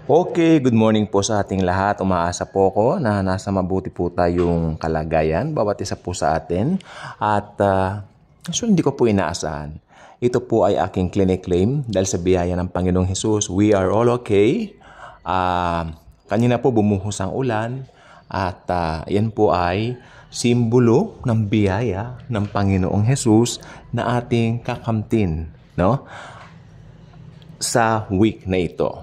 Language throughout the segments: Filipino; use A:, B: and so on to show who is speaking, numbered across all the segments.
A: Okay, good morning po sa ating lahat. Umaasa po ko na nasa mabuti po tayong kalagayan, bawat isa po sa atin. At actually, hindi ko po inaasahan. Ito po ay aking clinic claim dahil sa biyaya ng Panginoong Hesus. We are all okay. Kanina po bumuhos ang ulan at yan po ay simbolo ng biyaya ng Panginoong Hesus na ating kakamtin, no? Sa week na ito.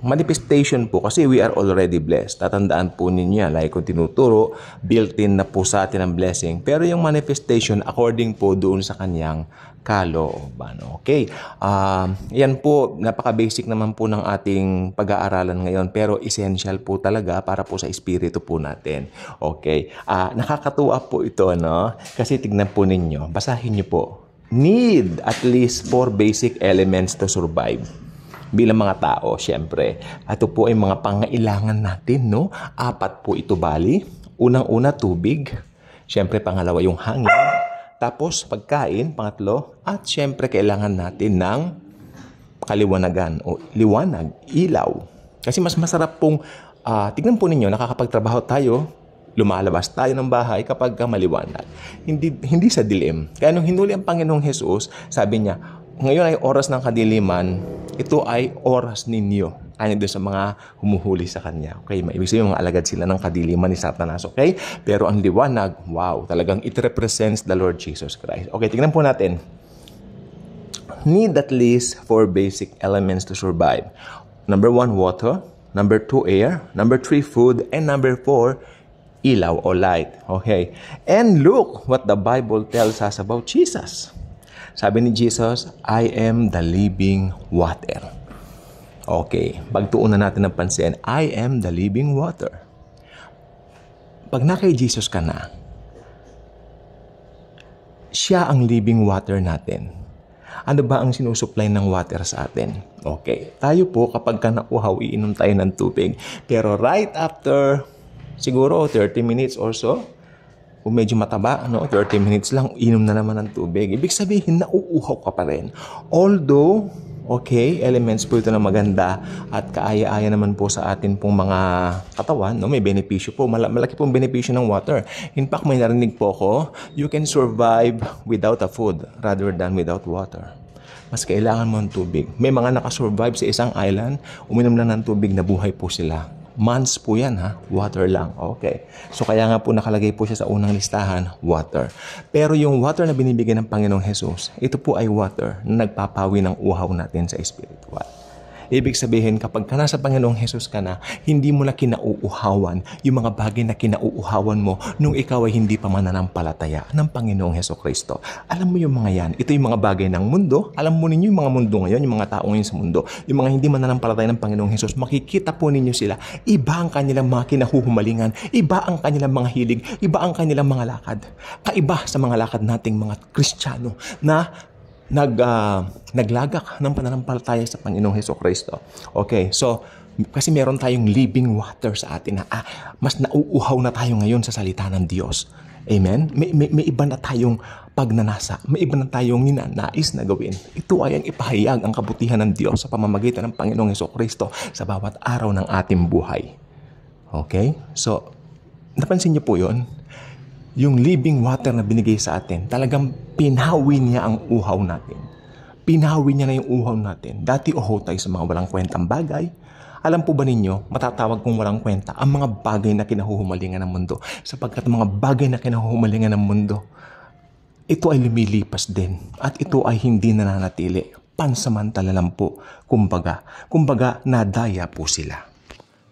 A: Manifestation po kasi we are already blessed. Tatandaan po ninyo, like kung tinuturo, built-in na po sa atin ang blessing. Pero yung manifestation according po doon sa kanyang kalooban. Okay. Yan po, napaka-basic naman po ng ating pag-aaralan ngayon. Pero essential po talaga para po sa espiritu po natin. Okay. Nakakatuwa po ito, no? Kasi tignan po ninyo, basahin nyo po. Need at least 4 basic elements to survive. Bilang mga tao, syempre. Ito po ay mga pangailangan natin, no? 4 po ito bali. Unang-una, tubig. Syempre, pangalawa, yung hangin. Tapos, pagkain, pangatlo. At syempre, kailangan natin ng kaliwanagan o liwanag, ilaw. Kasi mas masarap pong, tignan po ninyo, nakakapagtrabaho tayo, lumalabas tayo ng bahay kapag maliwanag. Hindi sa dilim. Kaya nung hinuli ang Panginoong Hesus, sabi niya, ngayon ay oras ng kadiliman, ito ay oras ninyo. Ayon doon sa mga humuhuli sa Kanya. Okay, maibig sabihin mga alagad sila ng kadiliman ni Satanas. Okay? Pero ang liwanag, wow, talagang it represents the Lord Jesus Christ. Okay, tingnan po natin. Need at least 4 basic elements to survive. Number 1, water. Number 2, air. Number 3, food. And number 4, ilaw o light. Okay. And look what the Bible tells us about Jesus. Sabi ni Jesus, I am the living water. Okay. Pagtuunan natin ng pansin, I am the living water. Pag na kay Jesus ka na, siya ang living water natin. Ano ba ang sinusupply ng water sa atin? Okay. Tayo po, kapag ka nauhaw, iinom tayo ng tubig. Pero right after siguro 30 minutes or so, kung medyo mataba, 30 minutes lang, inom na naman ng tubig. Ibig sabihin, nauuhaw ka pa rin. Although, okay, elements po ito na maganda at kaaya-aya naman po sa atin pong mga katawan, may benepisyo po. Malaki pong benepisyo ng water. In fact, may narinig po ko, you can survive without a food rather than without water. Mas kailangan mo ng tubig. May mga nakasurvive sa isang island, uminom lang ng tubig, nabuhay po sila. Months po yan, ha? Water lang. Okay. So, kaya nga po nakalagay po siya sa unang listahan, water. Pero yung water na binibigyan ng Panginoong Hesus, ito po ay water na nagpapawi ng uhaw natin sa spiritual. Ibig sabihin, kapag ka nasa Panginoong Hesus ka na, hindi mo na kinauuhawan yung mga bagay na kinauuhawan mo nung ikaw ay hindi pa mananampalataya ng Panginoong Hesukristo. Alam mo yung mga yan. Ito yung mga bagay ng mundo. Alam mo ninyo yung mga mundo ngayon, yung mga tao ngayon sa mundo. Yung mga hindi mananampalataya ng Panginoong Hesus, makikita po ninyo sila. Iba ang kanilang mga kinahuhumalingan. Iba ang kanilang mga hilig. Iba ang kanilang mga lakad. Kaiba sa mga lakad nating mga Kristiyano na naglagak ng pananampalataya sa Panginoong Hesukristo. Okay, so kasi meron tayong living water sa atin na mas nauuhaw na tayo ngayon sa salita ng Diyos. Amen? May iba na tayong pagnanasa. May iba na tayong ninanais na gawin. Ito ay ang ipahayag ang kabutihan ng Diyos sa pamamagitan ng Panginoong Hesukristo sa bawat araw ng ating buhay. Okay? So, napansin niyo po yun? Yung living water na binigay sa atin, talagang pinawi niya ang uhaw natin. Pinawi niya na yung uhaw natin. Dati uhaw tayo sa mga walang kwentang bagay. Alam po ba ninyo, matatawag kong walang kwenta ang mga bagay na kinahuhumalingan ng mundo. Sapagkat mga bagay na kinahuhumalingan ng mundo, ito ay lumilipas din. At ito ay hindi nananatili. Pansamantala lang po. Kumbaga, nadaya po sila.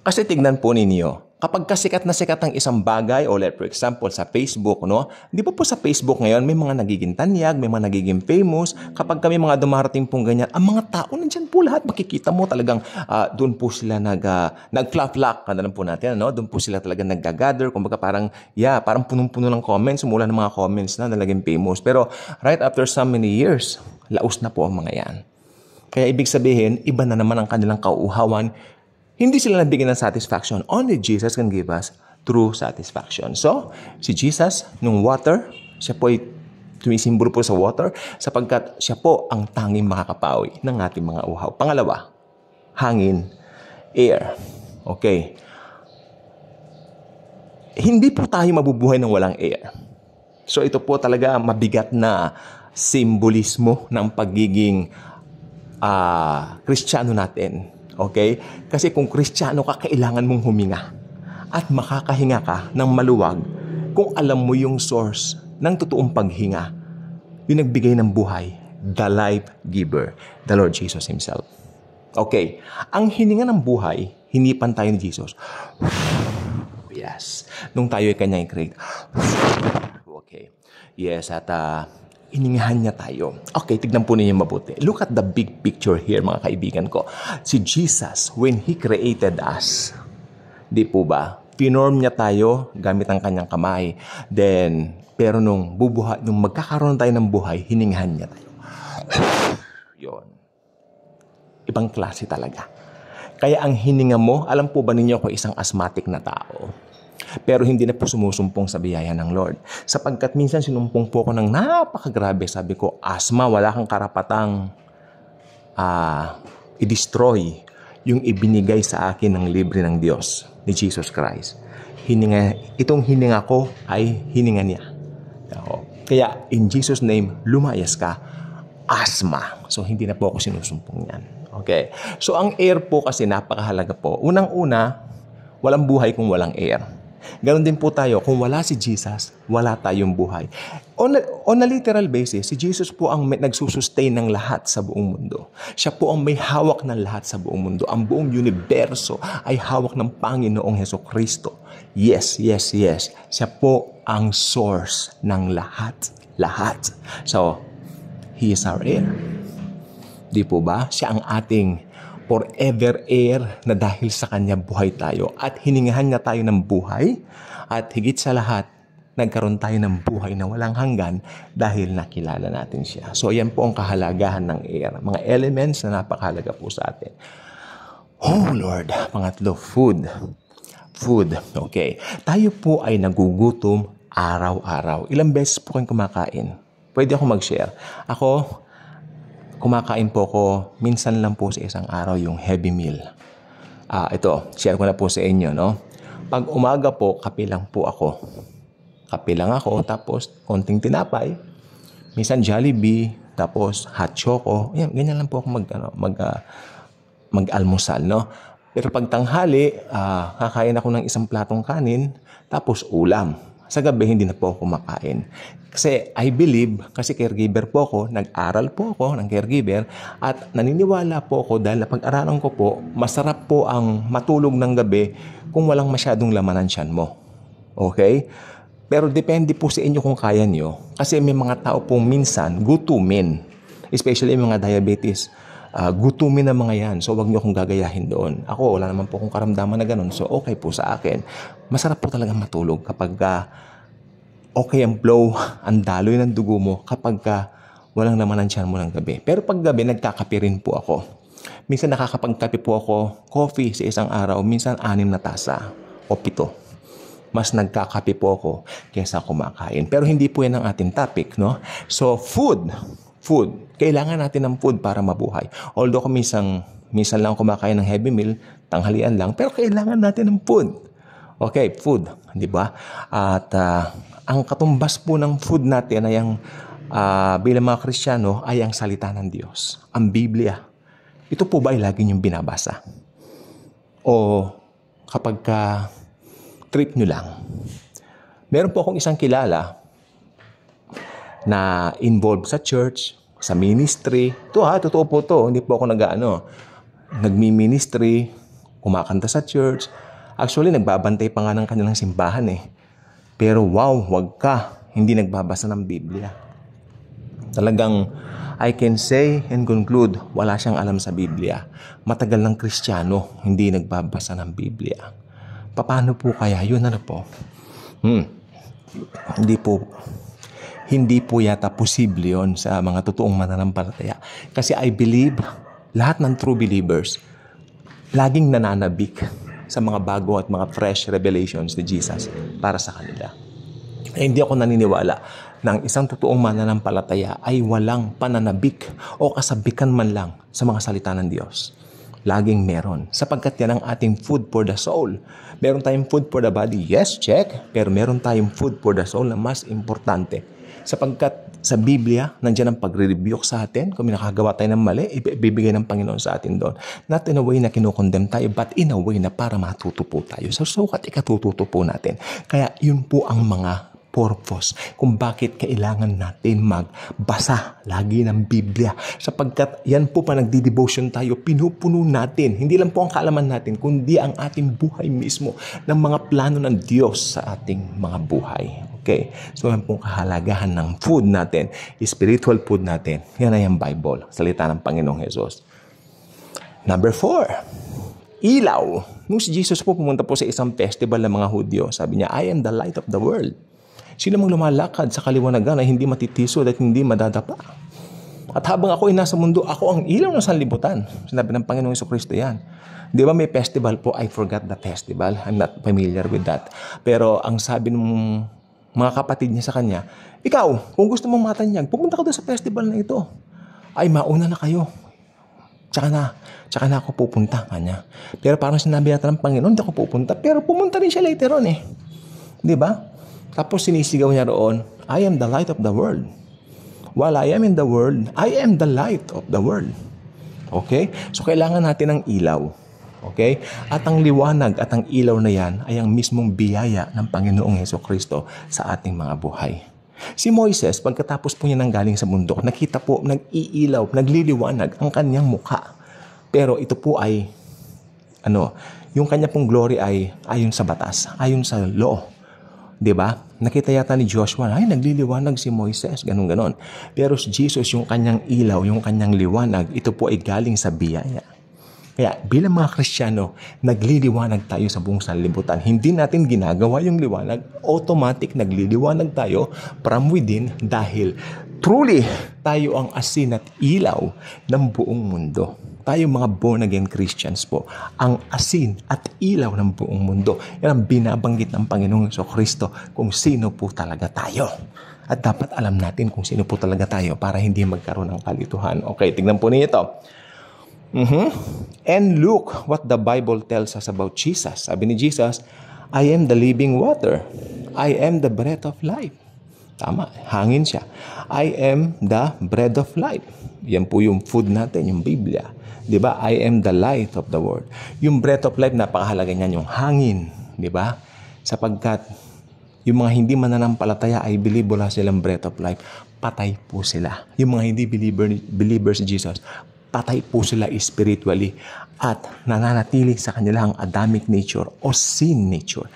A: Kasi tignan po ninyo, kapag sikat na sikat ang isang bagay, o for example, sa Facebook, di ba po sa Facebook ngayon, may mga nagiging tanyag, may mga nagiging famous. Kapag kami mga dumarating pong ganyan, ang mga tao, nandyan po lahat, makikita mo talagang doon po sila nag-flap-flap, kanda po natin, doon po sila talagang nag-gather, kumbaga parang punong-puno ng comments, mula ng mga comments na nalaging famous. Pero right after so many years, laos na po ang mga yan. Kaya ibig sabihin, iba na naman ang kanilang kauuhawan. Hindi sila nabigyan ng satisfaction. Only Jesus can give us true satisfaction. So, si Jesus, nung water, siya po ay tumisimbolo po sa water sapagkat siya po ang tanging makakapawi ng ating mga uhaw. Pangalawa, hangin. air. Okay. Hindi po tayo mabubuhay ng walang air. So ito po talaga mabigat na simbolismo ng pagiging Kristiyano natin. Okay? Kasi kung Kristiyano ka, kailangan mong huminga. At makakahinga ka ng maluwag kung alam mo yung source ng totoong paghinga. Yung nagbigay ng buhay, the life giver, the Lord Jesus Himself. Okay. Ang hininga ng buhay, hinipan tayo ni Jesus. Yes. Nung tayo ay kanyang i-create. Okay. Yes, at hiningahan niya tayo. Okay, tignan po ninyo mabuti. Look at the big picture here, mga kaibigan ko. Si Jesus, when He created us, di po ba? Pinorm niya tayo gamit ang kanyang kamay. Then, pero nung magkakaroon tayo ng buhay, hiningahan niya tayo. Yun. Ibang klase talaga. Kaya ang hininga mo, alam po ba ninyo ako isang asthmatic na tao? Pero hindi na po sumusumpong sa biyaya ng Lord. Sapagkat minsan sinumpong po ako ng napakagrabe. Sabi ko, asthma, wala kang karapatang i-destroy yung ibinigay sa akin ng libre ng Diyos, ni Jesus Christ. Itong hininga ko ay hininga niya. Kaya in Jesus' name, lumayas ka, asthma. So hindi na po ako sinusumpong yan. Okay. So ang air po kasi napakahalaga po. Unang-una, walang buhay kung walang air. Ganon din po tayo, kung wala si Jesus, wala tayong buhay. On a literal basis, si Jesus po ang nagsusustain ng lahat sa buong mundo. Siya po ang may hawak ng lahat sa buong mundo. Ang buong universo ay hawak ng Panginoong Hesukristo. Yes, yes, yes. Siya po ang source ng lahat. Lahat. So, He is our air. Di po ba? Siya ang ating forever air na dahil sa Kanya buhay tayo. At hiningahan niya tayo ng buhay. At higit sa lahat, nagkaroon tayo ng buhay na walang hanggan dahil nakilala natin siya. So, yan po ang kahalagahan ng air. Mga elements na napakahalaga po sa atin. Oh, Lord. Pangatlo, food. Food. Okay. Tayo po ay nagugutom araw-araw. Ilang beses po kayong kumakain? Pwede ako mag-share. Ako, kumakain po ko minsan lang po sa isang araw yung heavy meal. Ito, share ko na po sa inyo, no? Pag umaga po, kape lang po ako. Kape lang ako, tapos konting tinapay, minsan Jollibee, tapos hot choco. Yan, ganyan lang po ako mag-almusal, no? Pero pag tanghali, kakain ako ng isang platong kanin, tapos ulam. Sa gabi, hindi na po ako kumakain. Kasi I believe, kasi caregiver po ako, nag-aral po ako ng caregiver, at naniniwala po ako dahil napag-aralan ko po, masarap po ang matulog ng gabi kung walang masyadong laman ng tiyan mo. Okay? Pero depende po sa inyo kung kaya nyo. Kasi may mga tao pong minsan gutumin. Especially yung mga diabetes. Gutumin na mga yan. So, wag nyo akong gagayahin doon. Ako, wala naman po akong karamdaman na ganun. So, okay po sa akin. Masarap po talaga matulog kapag okay ang flow, ang daloy ng dugo mo kapag walang naman ang tiyan mo ng gabi. Pero pag gabi, nagkakape rin po ako. Minsan nakakapagkape po ako, coffee sa isang araw, minsan 6 na tasa o 7. Mas nagkakape po ako kaysa kumakain. Pero hindi po yan ang ating topic, no? So, food. Kailangan natin ng food para mabuhay. Although kung minsan lang kumakain ng heavy meal, tanghalian lang, pero kailangan natin ng food. Okay, food, di ba? At ang katumbas po ng food natin ay bilang mga Kristiyano ay ang salita ng Diyos, ang Biblia. Ito po ba ay lagi niyong binabasa? O kapag trip nyo lang? Meron po akong isang kilala na involved sa church, sa ministry. Totoo po to. Hindi po ako nagmi-ministry, kumakanta sa church. Actually, nagbabantay pa nga ng kanilang simbahan eh. Pero wow, wag ka. Hindi nagbabasa ng Biblia. Talagang, I can say and conclude, wala siyang alam sa Biblia. Matagal ng Kristiyano, hindi nagbabasa ng Biblia. Paano po kaya? Yun ano po? Hindi po yata posible yon sa mga totoong mananampalataya. Kasi I believe, lahat ng true believers, laging nananabik sa mga bago at mga fresh revelations ni Jesus para sa kanila. Hindi ako naniniwala na ang isang totoong mananampalataya ay walang pananabik o kasabikan man lang sa mga salita ng Diyos. laging meron. Sapagkat yan ang ating food for the soul. Meron tayong food for the body, yes, check. Pero meron tayong food for the soul na mas importante. Sapagkat sa Biblia, nandiyan ang pagre-rebuke sa atin. Kung nakagawa tayo ng mali, ibibigay ng Panginoon sa atin doon. Not in a way na kinukondem tayo, but in a way na para matuto po tayo. So, sukat ikatututo po natin. Kaya yun po ang mga purpose kung bakit kailangan natin magbasa lagi ng Biblia. Sapagkat yan po pa nagdi-devotion tayo, pinupuno natin. Hindi lang po ang kaalaman natin, kundi ang ating buhay mismo ng mga plano ng Diyos sa ating mga buhay. Okay? So yan po ang kahalagahan ng food natin, spiritual food natin. Yan ay ang Bible, salita ng Panginoong Hesus. Number 4, ilaw. Nung si Jesus po pumunta po sa isang festival ng mga Hudyo, sabi niya, I am the light of the world. Sino mang lumalakad sa kaliwanagan ay hindi matitisod at hindi madadapa. At habang ako ay nasa mundo, ako ang ilaw ng sanlibutan. Sinabi ng Panginoong Jesucristo yan. Di ba may festival po? I forgot the festival. I'm not familiar with that. Pero ang sabi ng mga kapatid niya sa kanya, ikaw, kung gusto mong matanyag, pumunta ka doon sa festival na ito. Ay, mauna na kayo. Tsaka na ako pupunta kanya. Pero parang sinabi natin ng Panginoon, hindi ako pupunta. Pero pumunta rin siya later on eh. Di ba? Tapos sinisigaw niya roon, I am the light of the world. While I am in the world, I am the light of the world. Okay? So kailangan natin ng ilaw. Okay? At ang liwanag at ang ilaw na yan ay ang mismong biyaya ng Panginoong Jesucristo sa ating mga buhay. Si Moises, pagkatapos po niya nang galing sa bundok, nakita po, nag-iilaw, nagliliwanag ang kanyang mukha. Pero ito po ay, yung kanya pong glory ay ayon sa batas, ayon sa law. Diba? Nakita yata ni Joshua, ay nagliliwanag si Moises, ganun-ganon. Pero si Jesus, yung kanyang ilaw, yung kanyang liwanag, ito po ay galing sa biyaya. Kaya bilang mga Kristiyano, nagliliwanag tayo sa buong sanlibutan. Hindi natin ginagawa yung liwanag, automatic nagliliwanag tayo from within dahil truly tayo ang asin at ilaw ng buong mundo. Tayo mga born-again Christians po, ang asin at ilaw ng buong mundo. Yan ang binabanggit ng Panginoong Jesucristo kung sino po talaga tayo. At dapat alam natin kung sino po talaga tayo para hindi magkaroon ng kalituhan. Okay, tignan po niyo ito. And look what the Bible tells us about Jesus. Sabi ni Jesus, I am the living water. I am the breath of life. Tama, hangin siya. I am the bread of life. Yan po yung food natin, yung Biblia. Diba? I am the light of the world. Yung breath of life, napakahalaga niyan, yung hangin. Diba? Sapagkat yung mga hindi mananampalataya ay believe wala silang breath of life, patay po sila. Yung mga hindi believers si Jesus, patay po sila spiritually at nananatili sa kanilang Adamic nature o sin nature.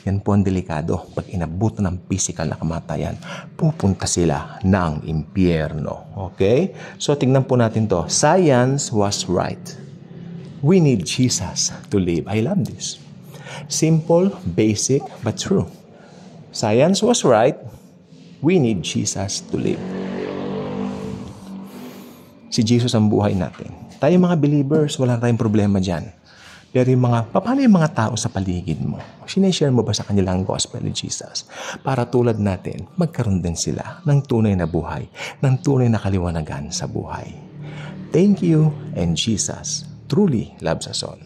A: Yan po ang delikado. Pag inabutan ng physical na kamatayan, pupunta sila ng impyerno. Okay? So, tingnan po natin to. Science was right. We need Jesus to live. I love this. Simple, basic, but true. Science was right. We need Jesus to live. Si Jesus ang buhay natin. Tayo mga believers, wala tayong problema dyan. Pero paano yung mga tao sa paligid mo? Sineshare mo ba sa kanilang gospel ni Jesus? Para tulad natin, magkaroon din sila ng tunay na buhay, ng tunay na kaliwanagan sa buhay. Thank you, and Jesus truly loves us all.